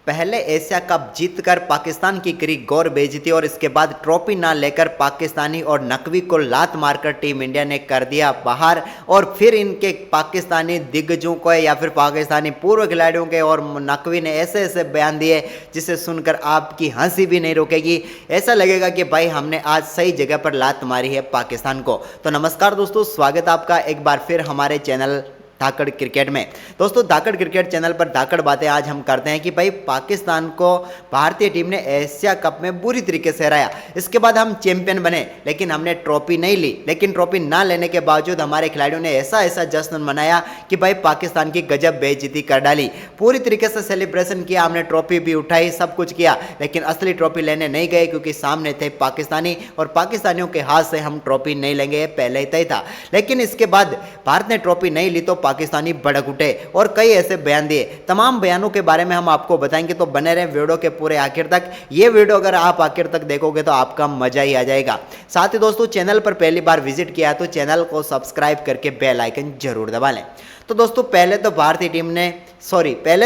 पहले Asia cup जीतकर पाकिस्तान की करी गौर बेइज्जती और इसके बाद ट्रॉफी ना लेकर पाकिस्तानी और नकवी को लात मारकर टीम इंडिया ने कर दिया बाहर। और फिर इनके पाकिस्तानी दिग्गजों को या फिर पाकिस्तानी पूर्व खिलाड़ियों के और नकवी ने ऐसे ऐसे बयान दिए जिसे सुनकर आपकी हंसी भी नहीं रुकेगी। ऐसा लगेगा कि भाई हमने आज सही जगह पर लात मारी है पाकिस्तान को। तो नमस्कार दोस्तों, स्वागत आपका एक बार फिर हमारे चैनल धाकड़ क्रिकेट में। दोस्तों, धाकड़ क्रिकेट चैनल पर धाकड़ बातें आज हम करते हैं कि भाई पाकिस्तान को भारतीय टीम ने एशिया कप में बुरी तरीके से हराया। इसके बाद हम चैंपियन बने लेकिन हमने ट्रॉफी नहीं ली। लेकिन ट्रॉफी ना लेने के बावजूद हमारे खिलाड़ियों ने ऐसा ऐसा जश्न मनाया कि भाई पाकिस्तान की गजब बेइज्जती कर डाली। पूरी तरीके से सेलिब्रेशन किया, हमने ट्रॉफी भी उठाई, सब कुछ किया, लेकिन असली ट्रॉफी लेने नहीं गए क्योंकि सामने थे पाकिस्तानी और पाकिस्तानियों के हाथ से हम ट्रॉफी नहीं लेंगे, पहले ही तय था। लेकिन इसके बाद भारत ने ट्रॉफी नहीं ली तो पाकिस्तानी भड़क उठे और कई ऐसे बयान दिए। तमाम बयानों के बारे में हम आपको बताएंगे, तो बने रहें वीडियो के पूरे आखिर तक। ये वीडियो अगर आप आखिर तक देखोगे तो आपका मजा ही आ जाएगा। साथ ही दोस्तों, चैनल पर पहली बार विजिट किया तो चैनल को सब्सक्राइब करके बेल आइकन जरूर दबा लें। तो दोस्तों, पहले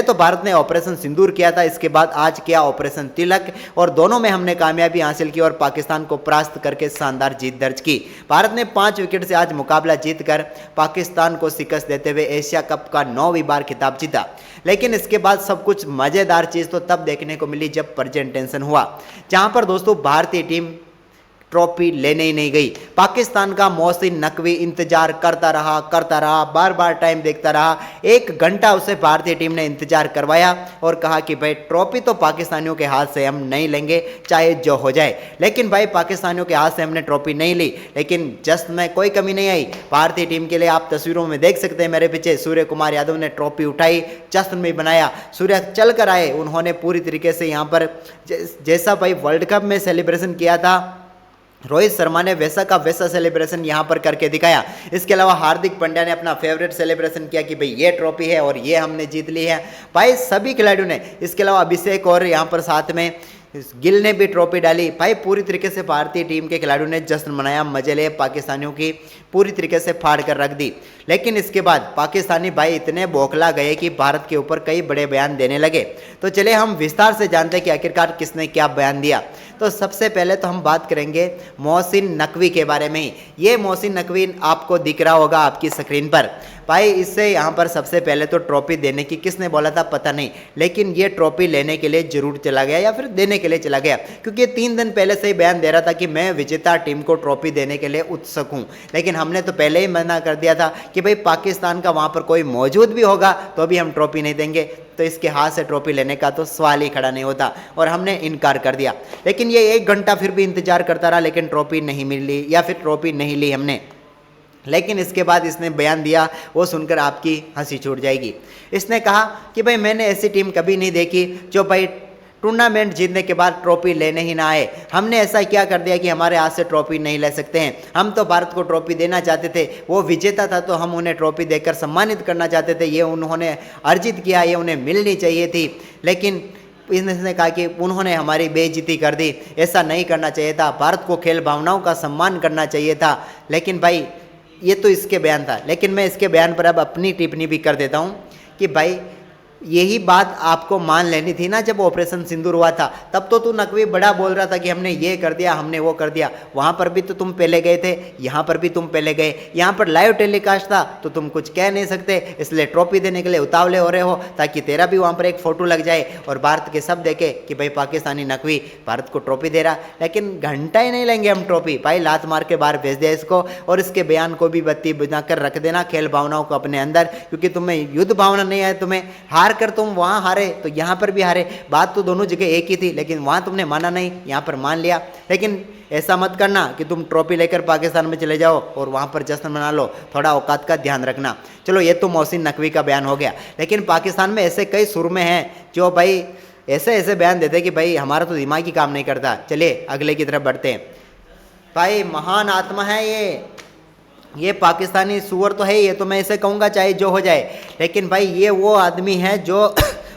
तो भारत ने ऑपरेशन सिंदूर किया था, इसके बाद आज किया ऑपरेशन तिलक और दोनों में हमने कामयाबी हासिल की और पाकिस्तान को परास्त करके शानदार जीत दर्ज की। भारत ने 5 विकेट से आज मुकाबला जीतकर पाकिस्तान को शिकस्त देते हुए एशिया कप का 9वीं बार खिताब जीता। लेकिन इसके बाद सब कुछ मजेदार चीज तो तब देखने को मिली जब प्रेजेंटेशन हुआ, जहां पर दोस्तों भारतीय टीम ट्रॉफी लेने ही नहीं गई। पाकिस्तान का मोहसिन नकवी इंतजार करता रहा, बार बार टाइम देखता रहा। 1 घंटा उसे भारतीय टीम ने इंतजार करवाया और कहा कि भाई ट्रॉफी तो पाकिस्तानियों के हाथ से हम नहीं लेंगे, चाहे जो हो जाए। लेकिन भाई पाकिस्तानियों के हाथ से हमने ट्रॉफी नहीं ली, लेकिन जश्न में कोई कमी नहीं आई। भारतीय टीम के लिए आप तस्वीरों में देख सकते हैं, मेरे पीछे सूर्य कुमार यादव ने ट्रॉफी उठाई, जश्न भी बनाया। सूर्य चल कर आए, उन्होंने पूरी तरीके से यहाँ पर जैसा भाई वर्ल्ड कप में सेलिब्रेशन किया था रोहित शर्मा ने वैसा का वैसा सेलिब्रेशन यहाँ पर करके दिखाया। इसके अलावा हार्दिक पांड्या ने अपना फेवरेट सेलिब्रेशन किया कि भाई ये ट्रॉफी है और ये हमने जीत ली है। भाई सभी खिलाड़ियों ने, इसके अलावा अभिषेक और यहाँ पर साथ में गिल ने भी ट्रॉफी डाली। भाई पूरी तरीके से भारतीय टीम के खिलाड़ियों ने जश्न मनाया, मजे ले, पाकिस्तानियों की पूरी तरीके से फाड़ कर रख दी। लेकिन इसके बाद पाकिस्तानी भाई इतने बौखला गए कि भारत के ऊपर कई बड़े बयान देने लगे। तो चले हम विस्तार से जानते हैं कि आखिरकार किसने क्या बयान दिया। तो सबसे पहले तो हम बात करेंगे मोहसिन नकवी के बारे में ही। ये मोहसिन नकवी आपको दिख रहा होगा आपकी स्क्रीन पर। भाई इससे यहाँ पर सबसे पहले तो ट्रॉफी देने की किसने बोला था पता नहीं, लेकिन ये ट्रॉफी लेने के लिए जरूर चला गया या फिर देने के लिए चला गया, क्योंकि 3 दिन पहले से ही बयान दे रहा था कि मैं विजेता टीम को ट्रॉफी देने के लिए उत्सुक हूँ। लेकिन हमने तो पहले ही मना कर दिया था कि भाई पाकिस्तान का वहाँ पर कोई मौजूद भी होगा तो भी हम ट्रॉफी नहीं देंगे, तो इसके हाथ से ट्रॉफी लेने का तो सवाल ही खड़ा नहीं होता, और हमने इनकार कर दिया। लेकिन ये 1 घंटा फिर भी इंतजार करता रहा, लेकिन ट्रॉफी नहीं मिली या फिर ट्रॉफी नहीं ली हमने। लेकिन इसके बाद इसने बयान दिया, वो सुनकर आपकी हंसी छूट जाएगी। इसने कहा कि भाई मैंने ऐसी टीम कभी नहीं देखी जो भाई टूर्नामेंट जीतने के बाद ट्रॉफी लेने ही ना आए। हमने ऐसा क्या कर दिया कि हमारे हाथ से ट्रॉफी नहीं ले सकते हैं। हम तो भारत को ट्रॉफी देना चाहते थे, वो विजेता था तो हम उन्हें ट्रॉफी देकर सम्मानित करना चाहते थे। ये उन्होंने अर्जित किया, ये उन्हें मिलनी चाहिए थी। लेकिन इसने कहा कि उन्होंने हमारी बेइज्जती कर दी, ऐसा नहीं करना चाहिए था, भारत को खेल भावनाओं का सम्मान करना चाहिए था। लेकिन भाई ये तो इसके बयान था, लेकिन मैं इसके बयान पर अब अपनी टिप्पणी भी कर देता हूँ कि भाई यही बात आपको मान लेनी थी ना जब ऑपरेशन सिंदूर हुआ था। तब तो तू नकवी बड़ा बोल रहा था कि हमने ये कर दिया, हमने वो कर दिया। वहाँ पर भी तो तुम पहले गए थे, यहाँ पर भी तुम पहले गए, यहाँ पर लाइव टेलीकास्ट था तो तुम कुछ कह नहीं सकते, इसलिए ट्रॉफी देने के लिए उतावले हो रहे हो ताकि तेरा भी वहाँ पर एक फ़ोटो लग जाए और भारत के सब देखे कि भाई पाकिस्तानी नकवी भारत को ट्रॉफी दे रहा। लेकिन घंटा ही नहीं लेंगे हम ट्रॉफी। भाई लात मार के बाहर भेज दिया इसको, और इसके बयान को भी बत्ती बुझाकर रख देना, खेल भावनाओं को अपने अंदर, क्योंकि तुम्हें युद्ध भावना नहीं है। तुम्हें हार कर तुम वहां हारे तो यहां पर भी हारे, बात तो दोनों जगह एक ही थी, लेकिन वहां तुमने माना नहीं, यहां पर मान लिया। लेकिन ऐसा मत करना कि तुम ट्रॉफी लेकर पाकिस्तान में चले जाओ और वहां पर जश्न मना लो, थोड़ा औकात का ध्यान रखना। चलो ये तो मोहसिन नकवी का बयान हो गया, लेकिन पाकिस्तान में ऐसे कई सुरमे हैं जो भाई ऐसे ऐसे बयान देते कि भाई हमारा तो दिमाग ही काम नहीं करता। चलिए अगले की तरफ बढ़ते हैं। भाई महान आत्मा है ये पाकिस्तानी सुअर तो है, ये तो मैं इसे कहूँगा चाहे जो हो जाए। लेकिन भाई ये वो आदमी है जो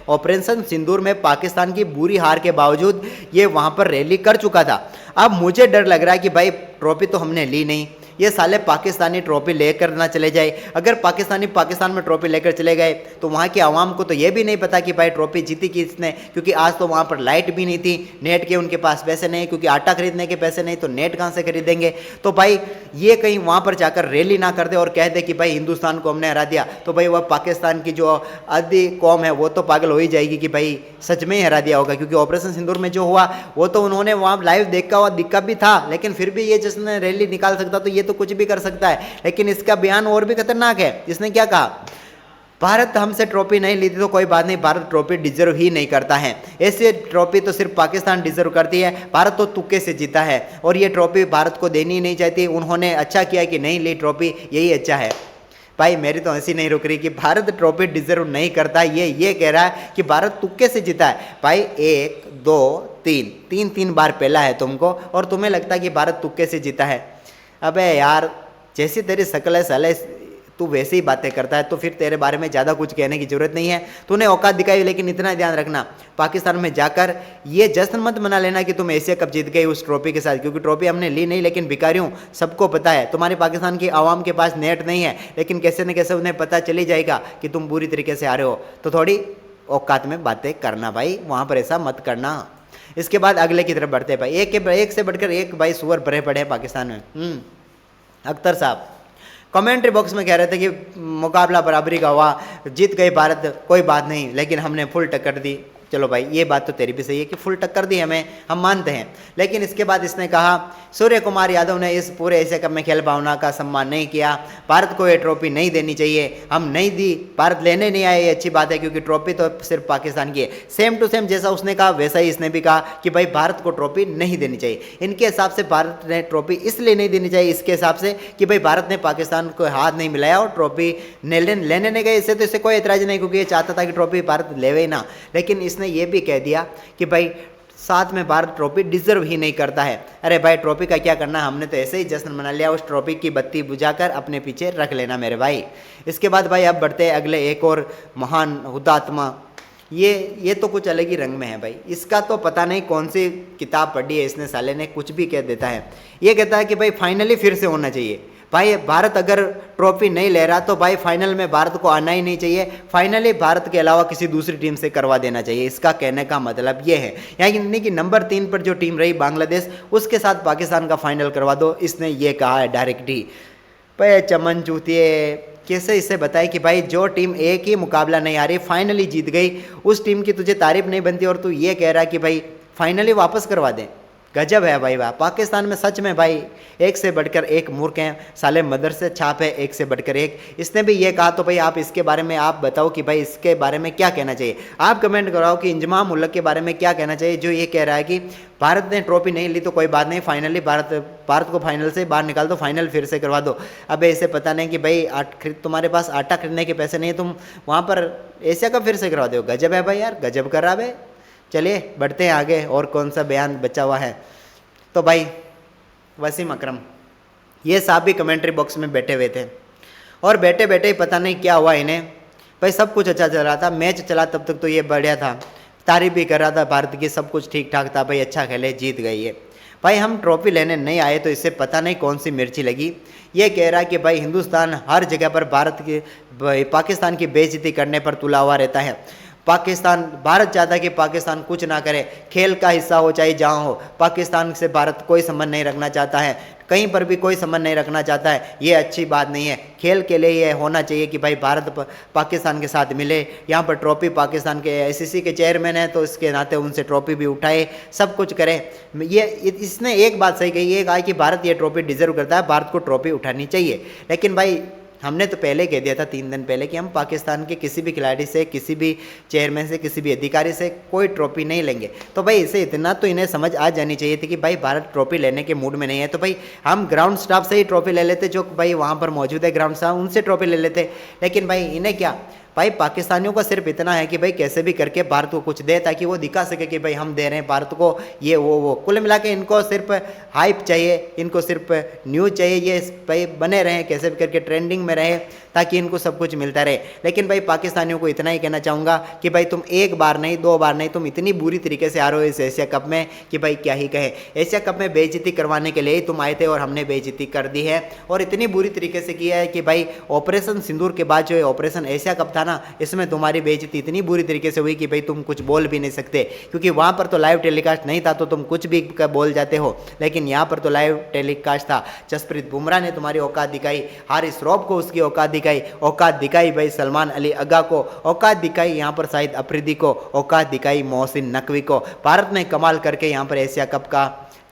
ऑपरेशन सिंदूर में पाकिस्तान की बुरी हार के बावजूद ये वहाँ पर रैली कर चुका था। अब मुझे डर लग रहा है कि भाई ट्रॉफी तो हमने ली नहीं, ये साले पाकिस्तानी ट्रॉफी लेकर ना चले जाए। अगर पाकिस्तान में ट्रॉफी लेकर चले गए तो वहाँ की आवाम को तो ये भी नहीं पता कि भाई ट्रॉफी जीती किसने, क्योंकि आज तो वहाँ पर लाइट भी नहीं थी, नेट के उनके पास पैसे नहीं, क्योंकि आटा खरीदने के पैसे नहीं तो नेट कहाँ से खरीदेंगे। तो भाई ये कहीं वहाँ पर जाकर रैली ना कर दे और कह दे कि भाई हिंदुस्तान को हमने हरा दिया, तो भाई वह पाकिस्तान की जो आधी कौम है वो तो पागल हो ही जाएगी कि भाई सच में ही हरा दिया होगा। क्योंकि ऑपरेशन सिंदूर में जो हुआ वो तो उन्होंने वहाँ लाइव देखा हुआ दिक्कत भी था, लेकिन फिर भी ये जिसने रैली निकाल सकता तो ये तो कुछ भी कर सकता है। लेकिन इसका बयान और भी खतरनाक है। इसने क्या कहा, भारत हमसे ट्रॉफी नहीं ली थी तो कोई बात नहीं, भारत ट्रॉफी डिजर्व ही नहीं करता है, ऐसे ट्रॉफी तो सिर्फ पाकिस्तान डिजर्व करती है, भारत तो तुक्के से जीता है और ये ट्रॉफी भारत को देनी ही नहीं चाहती। उन्होंने अच्छा किया कि नहीं ली ट्रॉफी, यही अच्छा है। भाई मेरी तो हंसी नहीं रुक रही कि भारत ट्रॉफी डिजर्व नहीं करता, ये कह रहा है कि भारत तुक्के से जीता है। भाई 1 2 3 बार पहला है तुमको और तुम्हें लगता है कि भारत तुक्के से जीता है। अबे यार जैसी तेरी शक्ल है साले तू वैसे ही बातें करता है, तो फिर तेरे बारे में ज़्यादा कुछ कहने की जरूरत नहीं है। तूने औकात दिखाई, लेकिन इतना ध्यान रखना पाकिस्तान में जाकर ये जश्न मत मना लेना कि तुम एशिया कप जीत गए उस ट्रॉफी के साथ, क्योंकि ट्रॉफी हमने ली नहीं, लेकिन भिखारियों सबको पता है तुम्हारे पाकिस्तान की आवाम के पास नेट नहीं है, लेकिन कैसे न कैसे उन्हें पता चली जाएगा कि तुम बुरी तरीके से आ रहे हो। तो थोड़ी औकात में बातें करना भाई, वहाँ पर ऐसा मत करना। इसके बाद अगले की तरफ बढ़ते भाई, एक से बढ़कर एक भाई सुअर भरे पड़े हैं पाकिस्तान में। अख्तर साहब कमेंट्री बॉक्स में कह रहे थे कि मुकाबला बराबरी का हुआ, जीत गई भारत, कोई बात नहीं, लेकिन हमने फुल टक्कर दी। चलो भाई ये बात तो तेरी भी सही है कि फुल टक्कर दी हमें, हम मानते हैं। लेकिन इसके बाद इसने कहा सूर्य कुमार यादव ने इस पूरे एशिया कप में खेल भावना का सम्मान नहीं किया, भारत को ये ट्रॉफी नहीं देनी चाहिए, हम नहीं दी, भारत लेने नहीं आए, ये अच्छी बात है क्योंकि ट्रॉफी तो सिर्फ पाकिस्तान की है। सेम टू सेम जैसा उसने कहा वैसा ही इसने भी कहा कि भाई भारत को ट्रॉफी नहीं देनी चाहिए। इनके हिसाब से भारत ने ट्रॉफी इसलिए नहीं देनी चाहिए इसके हिसाब से कि भाई भारत ने पाकिस्तान को हाथ नहीं मिलाया और ट्रॉफी लेने नहीं गए। इससे तो इससे कोई एतराज नहीं, क्योंकि ये चाहता था कि ट्रॉफी भारत लेवे ही ना। लेकिन इसने ये भी कह दिया कि भाई साथ में भारत ट्रॉफी डिजर्व ही नहीं करता है। अरे भाई ट्रॉफी का क्या करना, हमने तो ऐसे ही जश्न मना लिया, उस ट्रॉफी की बत्ती बुझाकर अपने पीछे रख लेना मेरे भाई। इसके बाद भाई अब बढ़ते हैं अगले एक और महान हुतात्मा, ये तो कुछ अलग ही रंग में है भाई। इसका तो पता नहीं कौन सी किताब पढ़ी है इसने, साले ने कुछ भी कह देता है। ये कहता है कि भाई फाइनली फिर से होना चाहिए। भाई भारत अगर ट्रॉफी नहीं ले रहा तो भाई फाइनल में भारत को आना ही नहीं चाहिए, फाइनली भारत के अलावा किसी दूसरी टीम से करवा देना चाहिए। इसका कहने का मतलब ये है, यानी कि नंबर 3 पर जो टीम रही बांग्लादेश, उसके साथ पाकिस्तान का फाइनल करवा दो, इसने ये कहा है डायरेक्ट ही। भाई चमन चूतिए कैसे इसे बताए कि भाई जो टीम एक ही मुकाबला नहीं आ रही फाइनली जीत गई, उस टीम की तुझे तारीफ नहीं बनती और तू ये कह रहा है कि भाई फाइनली वापस करवा दें। गजब है भाई वाह, पाकिस्तान में सच में भाई एक से बढ़कर एक मूर्ख हैं, साले मदरसे छाप है एक से बढ़कर एक। इसने भी ये कहा, तो भाई आप इसके बारे में आप बताओ कि भाई इसके बारे में क्या कहना चाहिए। आप कमेंट कराओ कि इंजमाम उल हक के बारे में क्या कहना चाहिए, जो ये कह रहा है कि भारत ने ट्रॉफी नहीं ली तो कोई बात नहीं, फाइनली भारत को फाइनल से बाहर निकाल दो, फाइनल फिर से करवा दो। अब ऐसे पता नहीं कि भाई तुम्हारे पास आटा खरीदने के पैसे नहीं है, तुम वहाँ पर एशिया कप फिर से करवा दो। गजब है भाई यार, गजब कर रहा है। चलिए बढ़ते हैं आगे, और कौन सा बयान बचा हुआ है। तो भाई वसीम अकरम ये साहब भी कमेंट्री बॉक्स में बैठे हुए थे और बैठे बैठे ही पता नहीं क्या हुआ इन्हें। भाई सब कुछ अच्छा चल रहा था, मैच चला तब तक तो ये बढ़िया था, तारीफ भी कर रहा था भारत की, सब कुछ ठीक ठाक था, भाई अच्छा खेले जीत गई है। भाई हम ट्रॉफी लेने नहीं आए तो इससे पता नहीं कौन सी मिर्ची लगी। ये कह रहा है कि भाई हिंदुस्तान हर जगह पर पाकिस्तान की बेइज्जती करने पर तुला हुआ रहता है। भारत चाहता है कि पाकिस्तान कुछ ना करे, खेल का हिस्सा हो चाहे जहाँ हो, पाकिस्तान से भारत कोई संबंध नहीं रखना चाहता है, कहीं पर भी कोई संबंध नहीं रखना चाहता है। ये अच्छी बात नहीं है, खेल के लिए ये होना चाहिए कि भाई भारत पाकिस्तान के साथ मिले, यहाँ पर ट्रॉफी पाकिस्तान के आईसीसी के चेयरमैन है तो इसके नाते उनसे ट्रॉफी भी उठाए, सब कुछ करे। ये इसने एक बात सही कही, ये कहा कि भारत ये ट्रॉफी डिजर्व करता है, भारत को ट्रॉफी उठानी चाहिए। लेकिन भाई हमने तो पहले कह दिया था 3 दिन पहले कि हम पाकिस्तान के किसी भी खिलाड़ी से, किसी भी चेयरमैन से, किसी भी अधिकारी से कोई ट्रॉफी नहीं लेंगे। तो भाई इसे इतना तो इन्हें समझ आ जानी चाहिए थी कि भाई भारत ट्रॉफी लेने के मूड में नहीं है, तो भाई हम ग्राउंड स्टाफ से ही ट्रॉफी ले लेते, जो भाई वहाँ पर मौजूद है ग्राउंड स्टाफ, उनसे ट्रॉफी ले लेते। लेकिन भाई इन्हें क्या, भाई पाकिस्तानियों का सिर्फ इतना है कि भाई कैसे भी करके भारत को कुछ दे ताकि वो दिखा सके कि भाई हम दे रहे हैं भारत को ये वो। कुल मिला के इनको सिर्फ हाइप चाहिए, इनको सिर्फ न्यूज़ चाहिए, ये भाई बने रहें, कैसे भी करके ट्रेंडिंग में रहे ताकि इनको सब कुछ मिलता रहे। लेकिन भाई पाकिस्तानियों को इतना ही कहना चाहूँगा कि भाई तुम एक बार नहीं, दो बार नहीं, तुम इतनी बुरी तरीके से आ रहे हो इस एशिया कप में कि भाई क्या ही कहे। एशिया कप में बेइज्जती करवाने के लिए ही तुम आए थे और हमने बेइज्जती कर दी है, और इतनी बुरी तरीके से किया है कि भाई ऑपरेशन सिंदूर के बाद जो ऑपरेशन एशिया कप था ना, इसमें तुम्हारी बेइज्जती इतनी बुरी तरीके से हुई कि भाई तुम कुछ बोल भी नहीं सकते, क्योंकि वहाँ पर तो लाइव टेलीकास्ट नहीं था तो तुम कुछ भी बोल जाते हो, लेकिन यहाँ पर तो लाइव टेलीकास्ट था। जसप्रीत बुमराह ने तुम्हारी औकात दिखाई, हारिस रौफ को उसकी औकात दिखाई भाई सलमान अली अग्गा को औकात दिखाई, यहाँ पर शाहिद अफरीदी को औकात दिखाई, मोहसिन नकवी को। भारत ने कमाल करके यहाँ पर एशिया कप का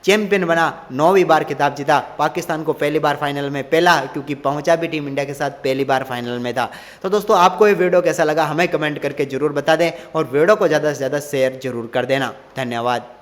चैंपियन बना, 9वीं बार खिताब जीता। पाकिस्तान को पहली बार फाइनल में, पहला क्योंकि पहुंचा भी टीम इंडिया के साथ पहली बार फाइनल में था। तो दोस्तों आपको ये वीडियो कैसा लगा हमें कमेंट करके जरूर बता दें, और वीडियो को ज़्यादा से ज़्यादा शेयर जरूर कर देना। धन्यवाद।